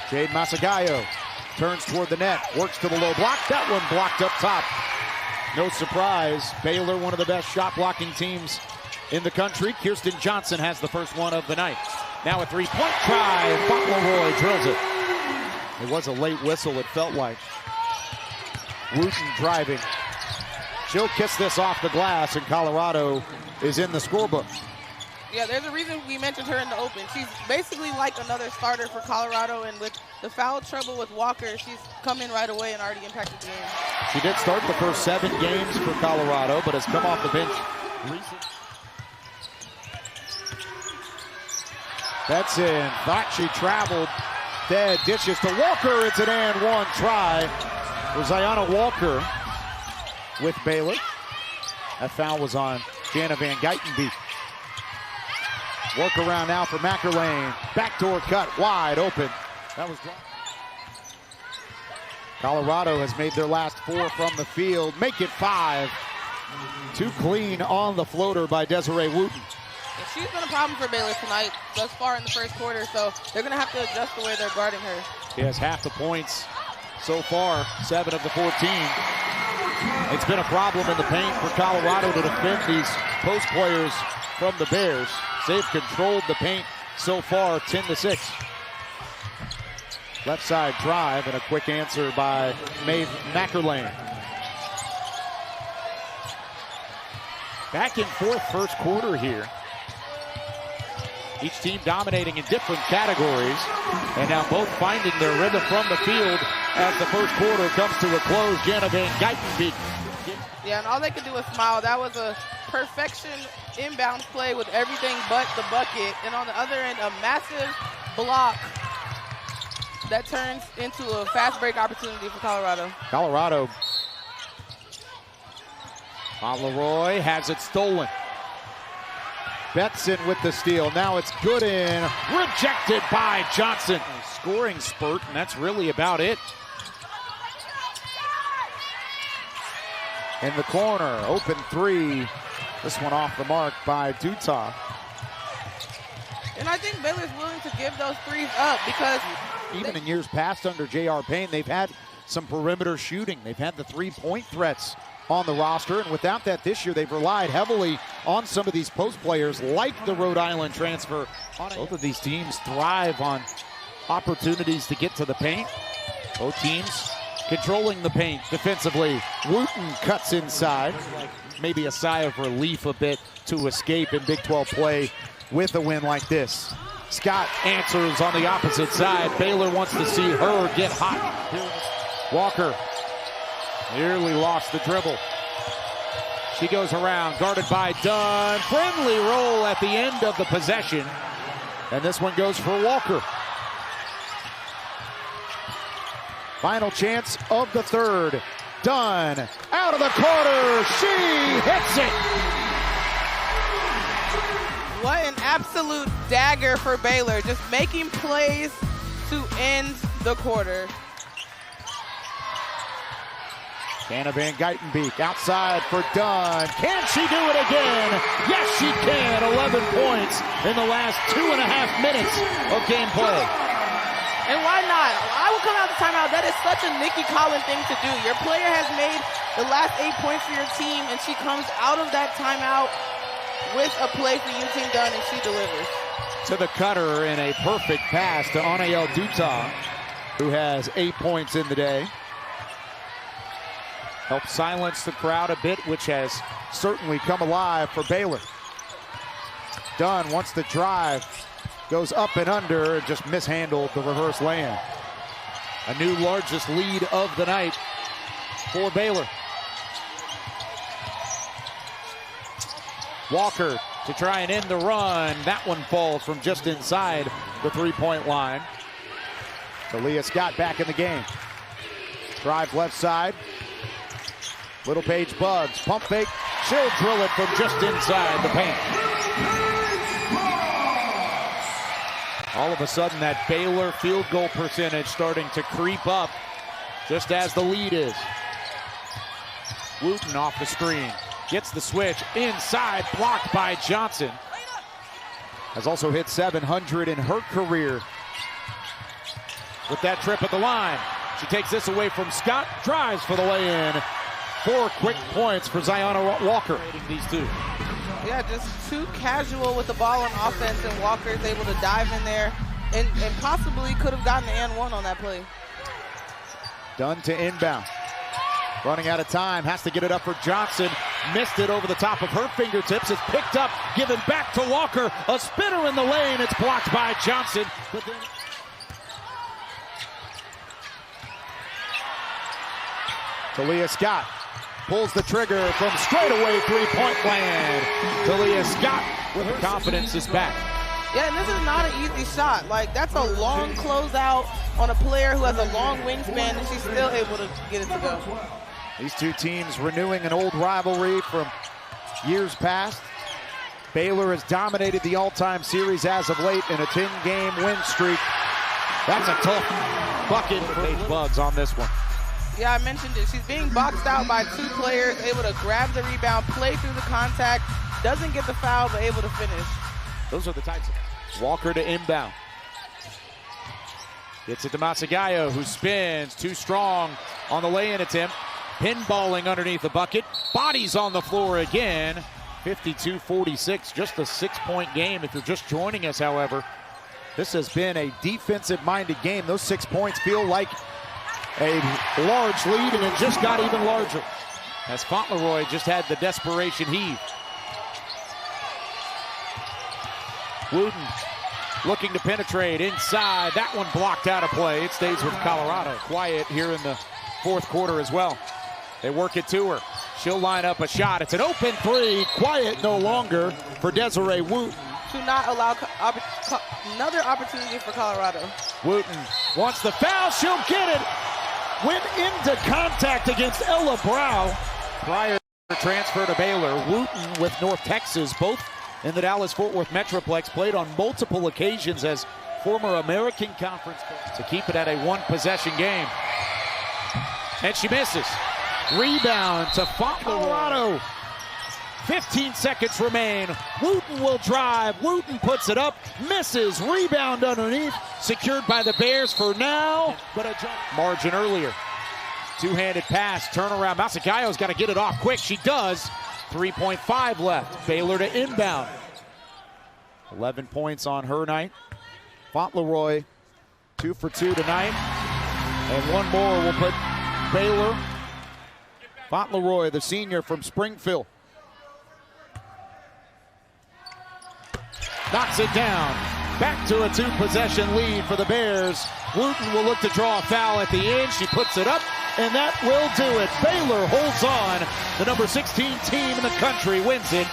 Jade Masagayo turns toward the net, works to the low block. That one blocked up top. No surprise, Baylor, one of the best shot blocking teams in the country. Kirsten Johnson has the first one of the night. Now a three-point try. Fauntleroy drills it. It was a late whistle, it felt like. Wooten driving. She'll kiss this off the glass, and Colorado is in the scorebook. Yeah, there's a reason we mentioned her in the open. She's basically like another starter for Colorado, and with the foul trouble with Walker, she's come in right away and already impacted the game. She did start the first 7 games for Colorado, but has come off the bench recently. That's in. Thought she traveled. Dead dishes to Walker. It's an and one try for Ziona Walker with Baylor. That foul was on Jana Van Geitenbeek. Work around now for McErlane. Backdoor cut wide open. That was blocked. Colorado has made their last 4 from the field. Make it 5. Too clean on the floater by Desiree Wooten. She's been a problem for Baylor tonight thus far in the first quarter, so they're going to have to adjust the way they're guarding her. She has half the points so far, 7 of the 14. It's been a problem in the paint for Colorado to defend these post players from the Bears. They've controlled the paint so far, 10-6. Left side drive and a quick answer by Maeve McErlane. Back and forth first quarter here. Each team dominating in different categories, and now both finding their rhythm from the field as the first quarter comes to a close. Jana Van Geitenbeek. Yeah, and all they could do was smile. That was a perfection inbound play with everything but the bucket. And on the other end, a massive block that turns into a fast break opportunity for Colorado. Colorado. Fauntleroy has it stolen. Betson with the steal. Now it's good in. Rejected by Johnson. A scoring spurt, and that's really about it. In the corner, open 3. This one off the mark by Dutah. And I think Baylor's willing to give those threes up because even in years past under J.R. Payne, they've had some perimeter shooting. They've had the 3-point threats on the roster, and without that this year, they've relied heavily on some of these post players like the Rhode Island transfer. Both of these teams thrive on opportunities to get to the paint. Both teams controlling the paint defensively. Wooten cuts inside. Maybe a sigh of relief a bit to escape in Big 12 play with a win like this. Scott answers on the opposite side. Baylor wants to see her get hot. Walker nearly lost the dribble. She goes around, guarded by Dunn. Friendly roll at the end of the possession. And this one goes for Walker. Final chance of the third. Dunn out of the corner. She hits it. What an absolute dagger for Baylor. Just making plays to end the quarter. Jana Van Geitenbeek outside for Dunn. Can she do it again? Yes, she can. 11 points in the last 2.5 minutes of gameplay. And why not? I will come out the timeout. That is such a Nikki Collin thing to do. Your player has made the last 8 points for your team, and she comes out of that timeout with a play for Team Dunn, and she delivers. To the cutter in a perfect pass to Anael Dutah, who has 8 points in the day. Helped silence the crowd a bit, which has certainly come alive for Baylor. Dunn wants to drive, goes up and under, and just mishandled the reverse lay-in. A new largest lead of the night for Baylor. Walker to try and end the run. That one falls from just inside the three-point line. Talia Scott back in the game. Drive left side. Littlepage-Buggs, pump fake. She'll drill it from just inside the paint. All of a sudden, that Baylor field goal percentage starting to creep up just as the lead is. Wooten off the screen. Gets the switch inside, blocked by Johnson. Has also hit 700 in her career. with that trip at the line. She takes this away from Scott, drives for the lay-in. 4 quick points for Zionna Walker. These two. Yeah, just too casual with the ball on offense, and Walker is able to dive in there and possibly could have gotten the and one on that play. Dunn to inbound. Running out of time, has to get it up for Johnson. Missed it over the top of her fingertips. It's picked up, given back to Walker. A spinner in the lane. It's blocked by Johnson. But then Talia Scott pulls the trigger from straightaway three-point land. Talia Scott with her confidence is back. Yeah, and this is not an easy shot. Like, that's a long closeout on a player who has a long wingspan, and she's still able to get it to go. These two teams renewing an old rivalry from years past. Baylor has dominated the all-time series as of late in a 10-game win streak. That's a tough bucket for Littlepage-Buggs on this one. Yeah, I mentioned it. She's being boxed out by 2 players, able to grab the rebound, play through the contact, doesn't get the foul, but able to finish. Those are the types of Walker to inbound. Gets it to Masagayo, who spins, too strong on the lay-in attempt. Pinballing underneath the bucket. Bodies on the floor again. 52-46, just a 6-point game. If you're just joining us, however, this has been a defensive-minded game. Those 6 points feel like a large lead, and it just got even larger as Fauntleroy just had the desperation heave. Wooten looking to penetrate inside. That one blocked out of play. It stays with Colorado. Quiet here in the 4th quarter as well. They work it to her. She'll line up a shot. It's an open 3. Quiet no longer for Desiree Wooten. To not allow another opportunity for Colorado. Wooten wants the foul. She'll get it. Went into contact against Ella Brow. Prior transfer to Baylor. Wooten with North Texas, both in the Dallas-Fort Worth Metroplex, played on multiple occasions as former American Conference to keep it at a 1-possession game. And she misses. Rebound to Colorado. 15 seconds remain. Wooten will drive. Wooten puts it up, misses. Rebound underneath, secured by the Bears for now, but a jump margin earlier. Two-handed pass, turnaround. Masagayo's got to get it off quick. She does. 3.5 left. Baylor to inbound. 11 points on her night. Fauntleroy, 2 for 2 tonight. And one more will put Baylor. Fauntleroy, the senior from Springfield. Knocks it down. Back to a 2-possession lead for the Bears. Wooten will look to draw a foul at the end. She puts it up, and that will do it. Baylor holds on. The number 16 team in the country wins it